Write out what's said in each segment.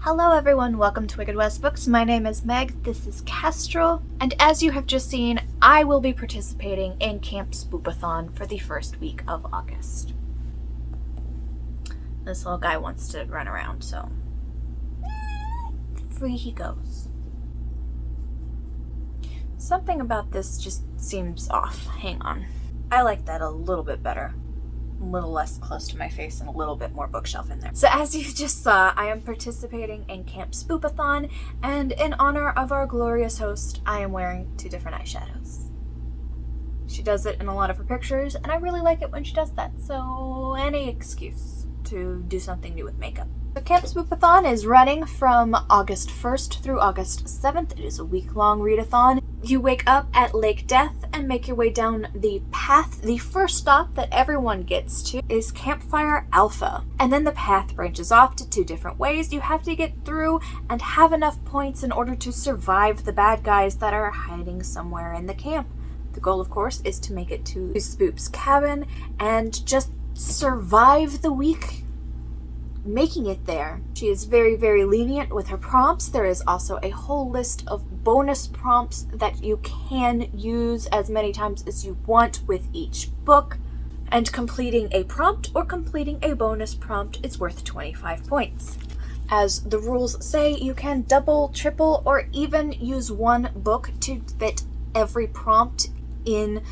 Hello everyone, welcome to Wicked West Books. My name is Meg, this is Kestrel, and as you have just seen, I will be participating in Camp Spoopathon for the first week of August. This little guy wants to run around, so free he goes. Something about this just seems off. Hang on. I like that a little bit better. A little less close to my face and a little bit more bookshelf in there. So as you just saw, I am participating in Camp Spoopathon, and in honor of our glorious host, I am wearing 2 different eyeshadows. She does it in a lot of her pictures, and I really like it when she does that, so any excuse to do something new with makeup. So Camp Spoopathon is running from August 1st through August 7th. It is a week-long readathon. You wake up at Lake Death and make your way down the path. The first stop that everyone gets to is Campfire Alpha. And then the path branches off to 2 different ways. You have to get through and have enough points in order to survive the bad guys that are hiding somewhere in the camp. The goal, of course, is to make it to Spoop's cabin and just survive the week making it there. She is very, very lenient with her prompts. There is also a whole list of bonus prompts that you can use as many times as you want with each book. And completing a prompt or completing a bonus prompt is worth 25 points. As the rules say, you can double, triple, or even use one book to fit every prompt in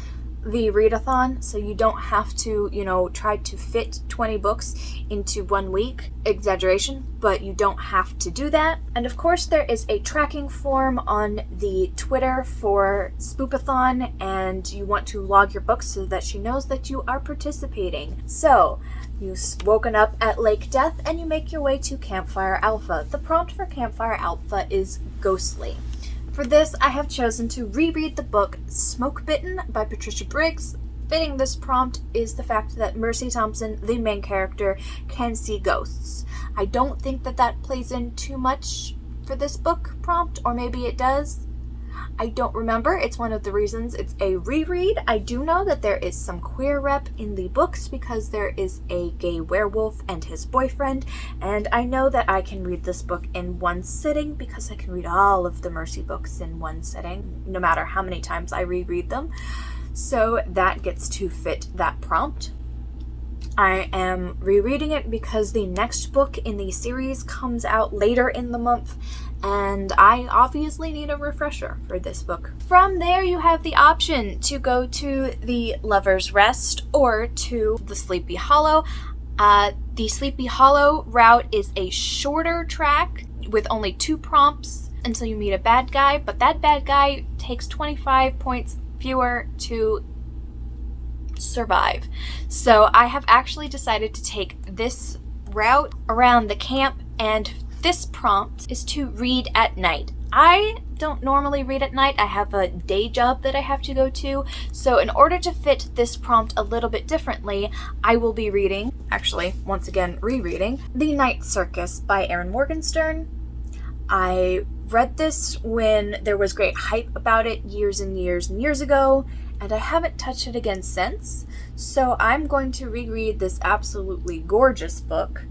the readathon, so you don't have to, try to fit 20 books into 1 week. Exaggeration, but you don't have to do that. And of course, there is a tracking form on the Twitter for Spoopathon, and you want to log your books so that she knows that you are participating. So, you've woken up at Lake Death and you make your way to Campfire Alpha. The prompt for Campfire Alpha is ghostly. For this, I have chosen to reread the book Smoke Bitten by Patricia Briggs. Fitting this prompt is the fact that Mercy Thompson, the main character, can see ghosts. I don't think that plays in too much for this book prompt, or maybe it does. I don't remember. It's one of the reasons it's a reread. I do know that there is some queer rep in the books because there is a gay werewolf and his boyfriend, and I know that I can read this book in one sitting because I can read all of the Mercy books in one sitting, no matter how many times I reread them. So that gets to fit that prompt. I am rereading it because the next book in the series comes out later in the month, and I obviously need a refresher for this book. From there, you have the option to go to the Lover's Rest or to the Sleepy Hollow. The Sleepy Hollow route is a shorter track with only 2 prompts until you meet a bad guy, but that bad guy takes 25 points fewer to survive. So I have actually decided to take this route around the camp, and this prompt is to read at night. I don't normally read at night. I have a day job that I have to go to. So in order to fit this prompt a little bit differently, I will be reading, actually, once again, rereading, The Night Circus by Morgenstern. I read this when there was great hype about it years and years and years ago, and I haven't touched it again since. So I'm going to reread this absolutely gorgeous book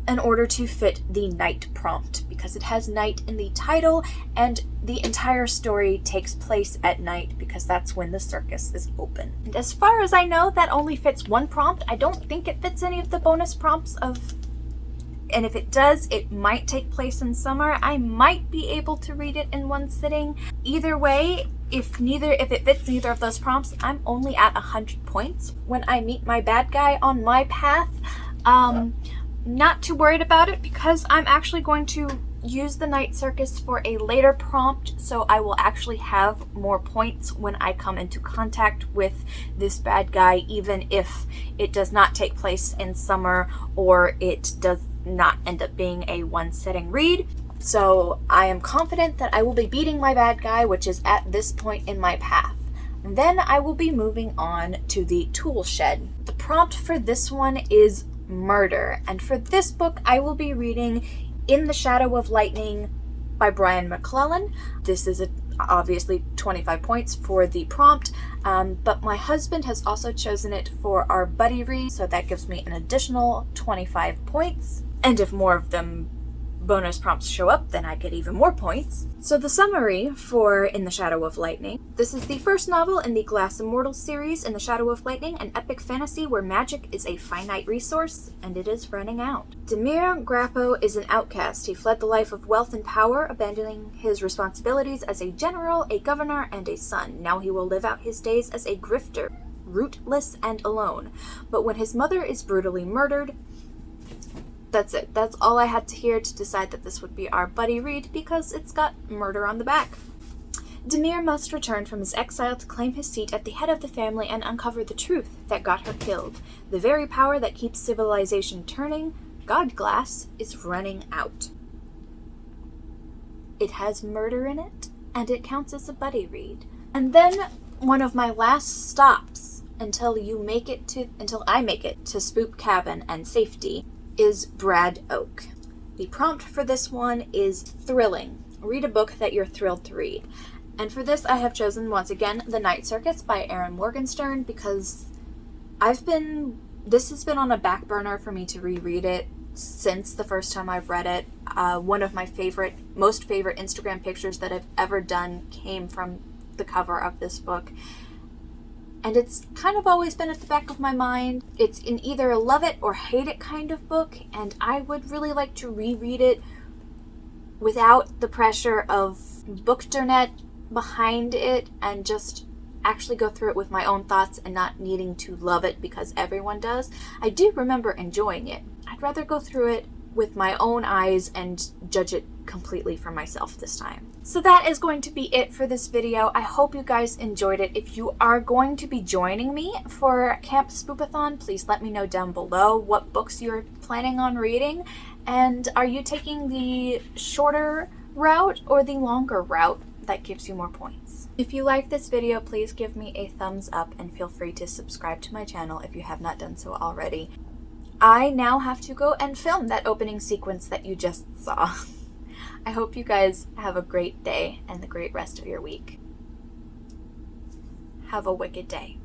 in order to fit the night prompt, because it has night in the title, and the entire story takes place at night because that's when the circus is open. And as far as I know, that only fits 1 prompt. I don't think it fits any of the bonus prompts and if it does, it might take place in summer. I might be able to read it in 1 sitting. Either way, if it fits neither of those prompts, I'm only at 100 points when I meet my bad guy on my path. Not too worried about it because I'm actually going to use the Night Circus for a later prompt, so I will actually have more points when I come into contact with this bad guy, even if it does not take place in summer or it does not end up being a 1-sitting read. So I am confident that I will be beating my bad guy, which is at this point in my path. And then I will be moving on to the tool shed. The prompt for this one is murder, and for this book I will be reading In the Shadow of Lightning by Brian McClellan. This is obviously 25 points for the prompt, but my husband has also chosen it for our buddy read, so that gives me an additional 25 points. And if more of them bonus prompts show up, then I get even more points. So the summary for In the Shadow of Lightning. This is the first novel in the Glass Immortals series, In the Shadow of Lightning, an epic fantasy where magic is a finite resource, and it is running out. Demir Grappo is an outcast. He fled the life of wealth and power, abandoning his responsibilities as a general, a governor, and a son. Now he will live out his days as a grifter, rootless and alone. But when his mother is brutally murdered, that's it. That's all I had to hear to decide that this would be our buddy read, because it's got murder on the back. Demir must return from his exile to claim his seat at the head of the family and uncover the truth that got her killed. The very power that keeps civilization turning, Godglass, is running out. It has murder in it, and it counts as a buddy read. And then one of my last stops until I make it to Spoop Cabin and safety is Brad Oak. The prompt for this one is thrilling. Read a book that you're thrilled to read. And for this I have chosen once again The Night Circus by Erin Morgenstern, because this has been on a back burner for me to reread it since the first time I've read it. One of my most favorite Instagram pictures that I've ever done came from the cover of this book. And it's kind of always been at the back of my mind. It's in either a love it or hate it kind of book, and I would really like to reread it without the pressure of Bookdernet behind it, and just actually go through it with my own thoughts and not needing to love it because everyone does. I do remember enjoying it. I'd rather go through it with my own eyes and judge it completely for myself this time. So that is going to be it for this video. I hope you guys enjoyed it. If you are going to be joining me for Camp Spoopathon, please let me know down below what books you're planning on reading, and are you taking the shorter route or the longer route that gives you more points? If you like this video, please give me a thumbs up and feel free to subscribe to my channel if you have not done so already. I now have to go and film that opening sequence that you just saw. I hope you guys have a great day and the great rest of your week. Have a wicked day.